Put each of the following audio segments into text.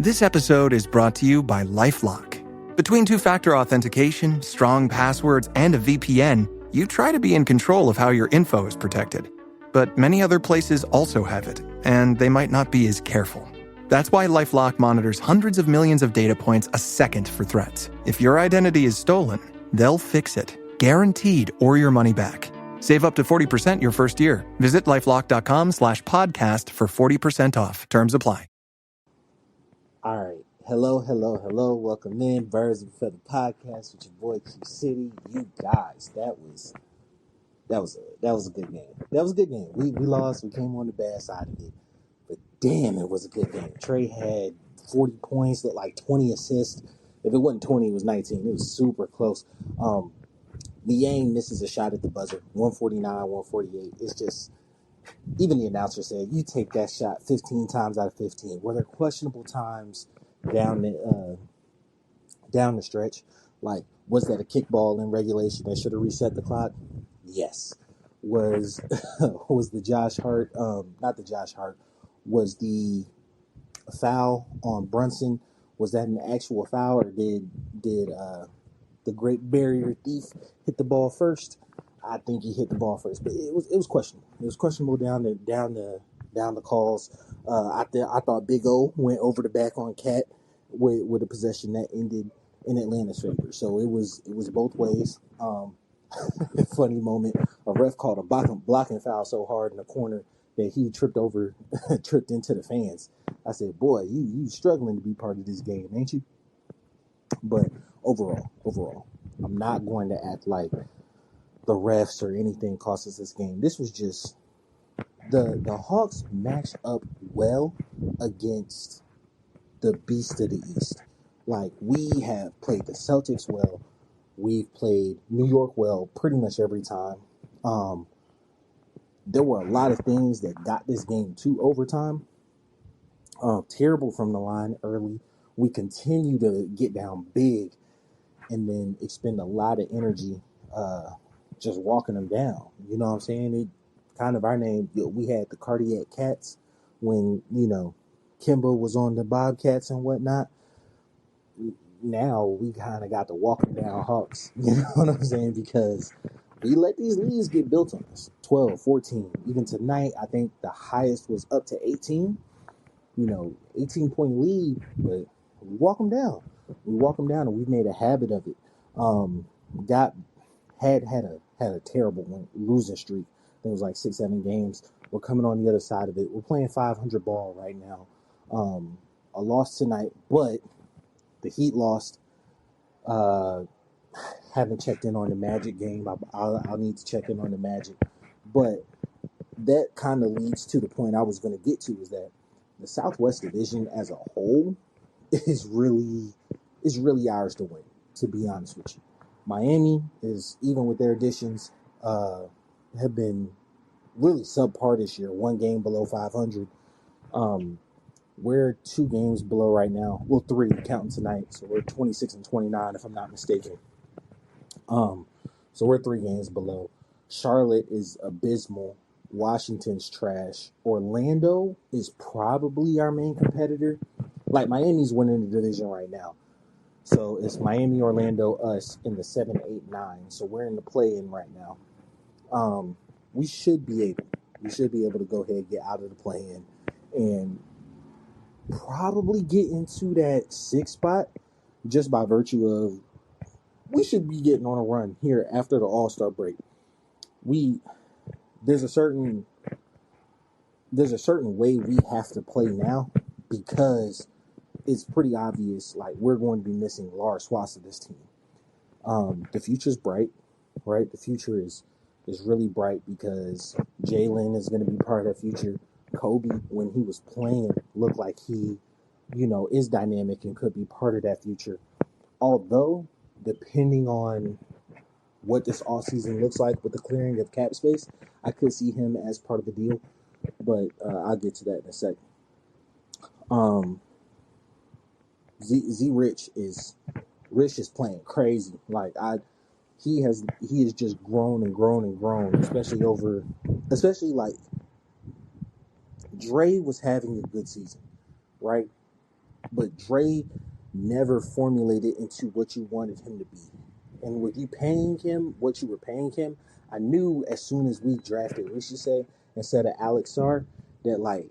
This episode is brought to you by LifeLock. Between two-factor authentication, strong passwords, and a VPN, you try to be in control of how your info is protected. But many other places also have it, and they might not be as careful. That's why LifeLock monitors hundreds of millions of data points a second for threats. If your identity is stolen, they'll fix it, guaranteed, or your money back. Save up to 40% your first year. Visit lifelock.com/podcast for 40% off. Terms apply. All right. Hello. Welcome in. Birds of a Feather Podcast with your boy Q City. You guys, that was a good game. That was a good game. We lost. We came on the bad side of it. But damn, it was a good game. Trey had 40 points, looked like 20 assists. If it wasn't 20, it was 19. It was super close. Niang misses a shot at the buzzer. 149, 148. It's just, even the announcer said, you take that shot 15 times out of 15. Were there questionable times down the stretch? Like, was that a kickball in regulation that should have reset the clock? Yes. Was the Josh Hart, not the Josh Hart, was the foul on Brunson, was that an actual foul, or did the Great Barrier Thief hit the ball first? I think he hit the ball first, but it was questionable. It was questionable down the calls. I thought Big O went over the back on Cat with a possession that ended in Atlanta's favor. So it was both ways. Funny moment. A ref called a blocking foul so hard in the corner that he tripped into the fans. I said, boy, you struggling to be part of this game, ain't you? But overall, I'm not going to act like the refs or anything cost us this game. This was just the Hawks matched up well against the beast of the East. Like, we have played the Celtics well. We've played New York well pretty much every time. There were a lot of things that got this game to overtime. Terrible from the line early. We continue to get down big and then expend a lot of energy just walking them down. You know what I'm saying? It kind of our name. We had the Cardiac Cats when, Kimba was on the Bobcats and whatnot. Now we kind of got to walk them down Hawks. You know what I'm saying? Because we let these leads get built on us. 12, 14. Even tonight, I think the highest was up to 18. 18-point lead, but we walk them down. And we've made a habit of it. Had a terrible one, losing streak. I think it was like 6-7 games. We're coming on the other side of it. We're playing 500 ball right now. A loss tonight, but the Heat lost. Haven't checked in on the Magic game. I'll need to check in on the Magic. But that kind of leads to the point I was going to get to, is that the Southwest Division as a whole is really ours to win, to be honest with you. Miami is, even with their additions, have been really subpar this year. One game below 500. We're 2 games below right now. Well, 3 counting tonight. So we're 26 and 29, if I'm not mistaken. So we're 3 games below. Charlotte is abysmal. Washington's trash. Orlando is probably our main competitor. Like, Miami's winning the division right now. So it's Miami, Orlando, us in the 7, 8, 9. So we're in the play-in right now. We should be able to go ahead and get out of the play-in and probably get into that 6th spot just by virtue of we should be getting on a run here after the All-Star break. There's a certain way we have to play now, because it's pretty obvious, like, we're going to be missing large swaths of this team. The future's bright, right? The future is really bright because Jalen is going to be part of that future. Kobe, when he was playing, looked like he, is dynamic and could be part of that future. Although, depending on what this offseason looks like with the clearing of cap space, I could see him as part of the deal. But I'll get to that in a second. Rich is playing crazy. Like, he has just grown and grown and grown, especially like Dre was having a good season, right? But Dre never formulated into what you wanted him to be. And with you paying him what you were paying him, I knew as soon as we drafted Rishisei instead of Alex Sarr that like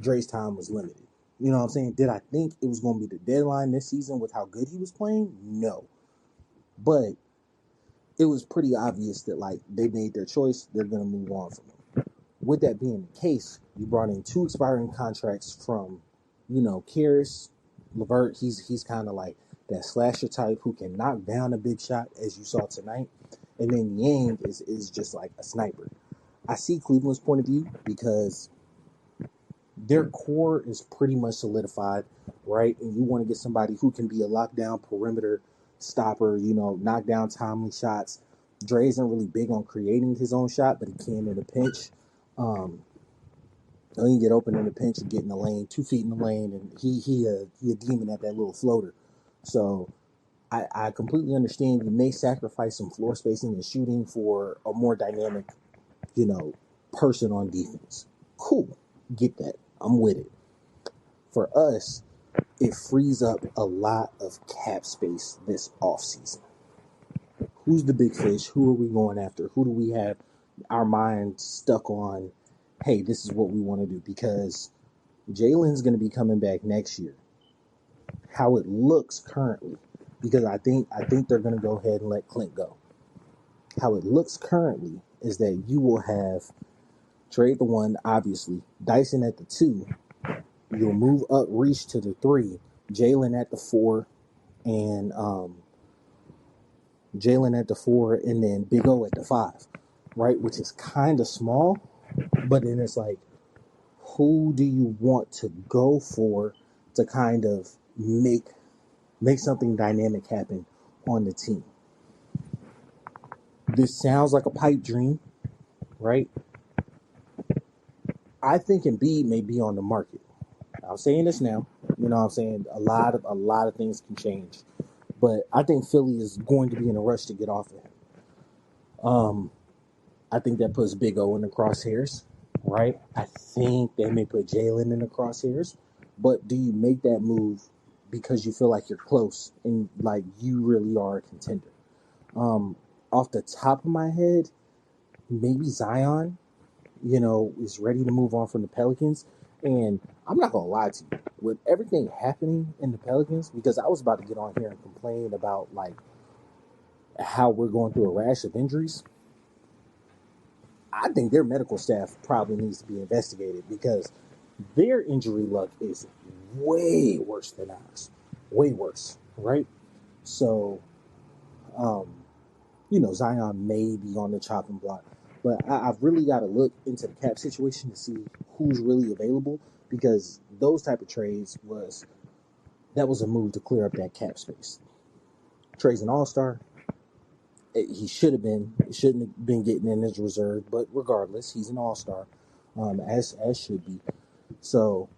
Dre's time was limited. You know what I'm saying? Did I think it was going to be the deadline this season with how good he was playing? No. But it was pretty obvious that like they made their choice. They're going to move on from him. With that being the case, you brought in 2 expiring contracts from, Karis LeVert. He's kind of like that slasher type who can knock down a big shot, as you saw tonight. And then Yang is just like a sniper. I see Cleveland's point of view because their core is pretty much solidified, right? And you want to get somebody who can be a lockdown perimeter stopper, knock down timely shots. Dre isn't really big on creating his own shot, but he can in a pinch. He can get open in the pinch and get in the lane, 2 feet in the lane, and he a demon at that little floater. So I completely understand you may sacrifice some floor spacing and shooting for a more dynamic, person on defense. Cool. Get that. I'm with it. For us, it frees up a lot of cap space this offseason. Who's the big fish? Who are we going after? Who do we have our mind stuck on? Hey, this is what we want to do, because Jalen's going to be coming back next year. How it looks currently, because I think they're going to go ahead and let Clint go. How it looks currently is that you will have trade the 1, obviously, Dyson at the 2. You'll move up Reach to the 3, Jalen at the 4, and then Big O at the 5, right? Which is kind of small, but then it's like, who do you want to go for to kind of make something dynamic happen on the team? This sounds like a pipe dream, right? I think Embiid may be on the market. I'm saying this now. You know what I'm saying? A lot of things can change. But I think Philly is going to be in a rush to get off of him. I think that puts Big O in the crosshairs, right? I think they may put Jalen in the crosshairs. But do you make that move because you feel like you're close and like you really are a contender? Off the top of my head, maybe Zion, is ready to move on from the Pelicans. And I'm not going to lie to you. With everything happening in the Pelicans, because I was about to get on here and complain about, like, how we're going through a rash of injuries, I think their medical staff probably needs to be investigated, because their injury luck is way worse than ours. Way worse, right? So, Zion may be on the chopping block. But I've really got to look into the cap situation to see who's really available, because those type of trades was a move to clear up that cap space. Trey's an all-star. He shouldn't have been getting in his reserve, but regardless, he's an all-star, as should be. So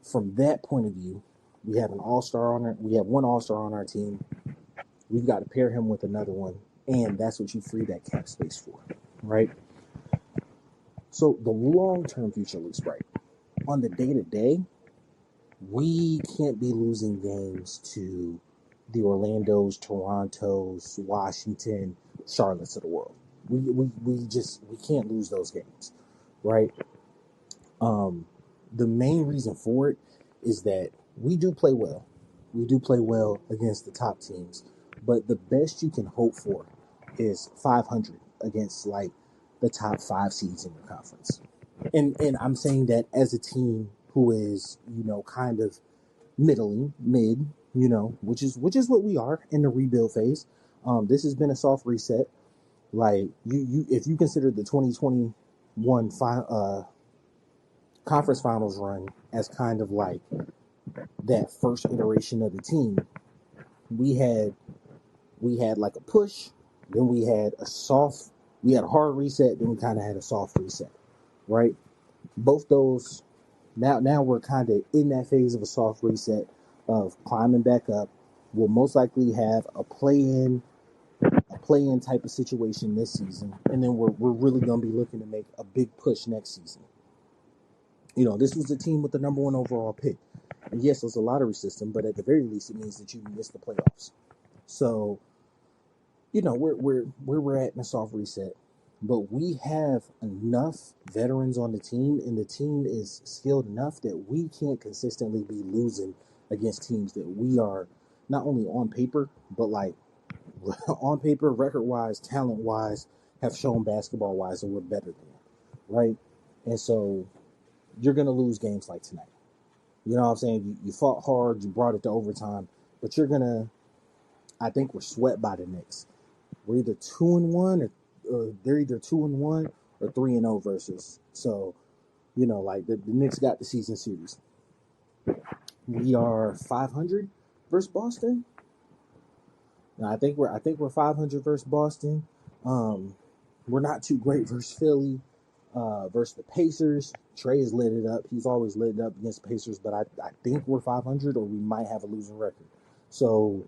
from that point of view, we have we have one all-star on our team. We've got to pair him with another one, and that's what you free that cap space for. Right? So the long-term future looks bright. On the day-to-day, we can't be losing games to the Orlandos, Torontos, Washington, Charlottes of the world. We can't lose those games, right? The main reason for it is that we do play well. We do play well against the top teams, but the best you can hope for is 500 against like the top 5 seeds in your conference. And I'm saying that as a team who is, kind of mid, which is what we are in the rebuild phase. This has been a soft reset. Like you if you consider the 2021 conference finals run as kind of like that first iteration of the team, we had like a push, then we had a hard reset, then we kind of had a soft reset, right? Both those, now we're kind of in that phase of a soft reset of climbing back up. We'll most likely have a play-in type of situation this season, and then we're really going to be looking to make a big push next season. This was the team with the number 1 overall pick, And yes, it's a lottery system, but at the very least, it means that you miss the playoffs. So, where we're at in a soft reset, but we have enough veterans on the team, and the team is skilled enough that we can't consistently be losing against teams that we are not only on paper, but like on paper, record wise, talent wise, have shown basketball wise that we're better than, right? And so you're gonna lose games like tonight. You know what I'm saying? You fought hard, you brought it to overtime, but I think we're swept by the Knicks. We're either 2-1 or they're either 2-1 or 3-0 versus. So, like the Knicks got the season series. We are 500 versus Boston. Now, I think we're 500 versus Boston. We're not too great versus Philly. Versus the Pacers, Trey has lit it up. He's always lit it up against the Pacers, but I think we're 500 or we might have a losing record. So,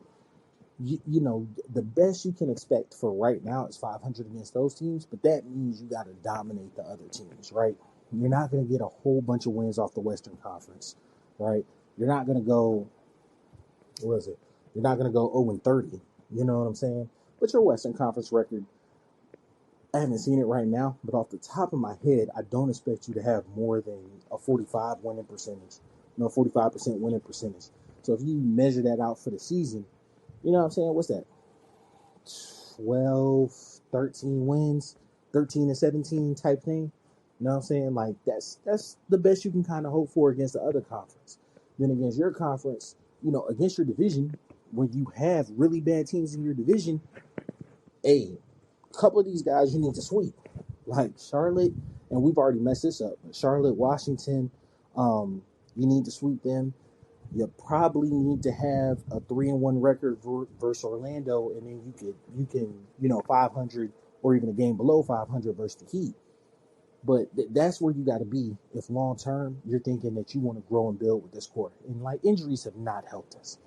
the best you can expect for right now is 500 against those teams, but that means you got to dominate the other teams, right? You're not going to get a whole bunch of wins off the Western Conference, right? You're not going to go, You're not going to go 0-30, you know what I'm saying? But your Western Conference record, I haven't seen it right now, but off the top of my head, I don't expect you to have more than a 45% winning percentage. 45% winning percentage. So if you measure that out for the season, you know what I'm saying? What's that? 12, 13 wins, 13-17 type thing. You know what I'm saying? Like that's the best you can kind of hope for against the other conference. Then against your conference, against your division, when you have really bad teams in your division, a couple of these guys you need to sweep. Like Charlotte, and we've already messed this up. Charlotte, Washington, you need to sweep them. You probably need to have a 3-1 record versus Orlando, and then you can 500 or even a game below 500 versus the Heat. But that's where you got to be if long term you're thinking that you want to grow and build with this core. And like injuries have not helped us.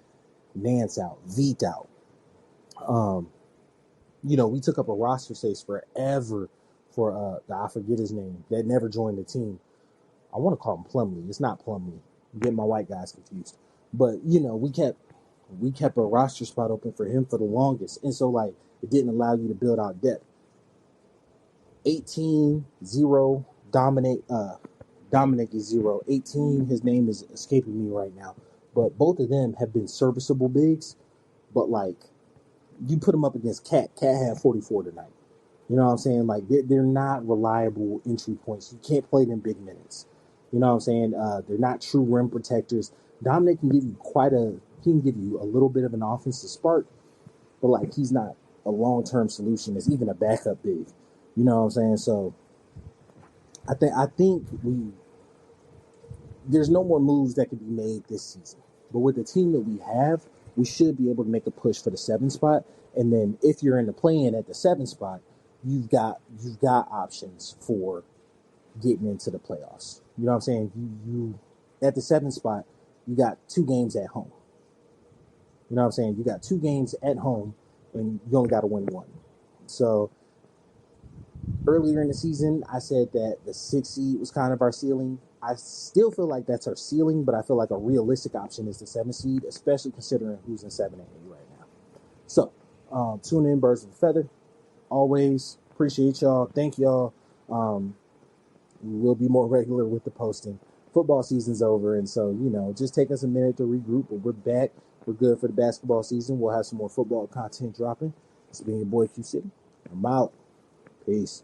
Nance out, Veet out. We took up a roster space forever for I forget his name that never joined the team. I want to call him Plumlee. It's not Plumlee. I'm getting my white guys confused. But we kept a roster spot open for him for the longest, and so like it didn't allow you to build out depth. 18-0 Dominic is 0. 18, his name is escaping me right now. But both of them have been serviceable bigs. But like you put them up against Cat. Cat had 44 tonight. You know what I'm saying? Like they're not reliable entry points. You can't play them big minutes. You know what I'm saying? They're not true rim protectors. Dominic can give you a little bit of an offensive spark, but like he's not a long-term solution as even a backup big. You know what I'm saying? So I think there's no more moves that can be made this season. But with the team that we have, we should be able to make a push for the 7th spot. And then if you're in the play-in at the 7th spot, you've got options for getting into the playoffs. You know what I'm saying? You at the 7th spot, you got 2 games at home. You know what I'm saying? You got 2 games at home, and you only got to win 1. So earlier in the season, I said that the 6th seed was kind of our ceiling. I still feel like that's our ceiling, but I feel like a realistic option is the 7th seed, especially considering who's in 7 and 8 right now. So tune in, Birds of a Feather. Always appreciate y'all. Thank y'all. We'll be more regular with the posting. Football season's over, and so, just take us a minute to regroup, but we're back. We're good for the basketball season. We'll have some more football content dropping. It's been your boy Q City. I'm out. Peace.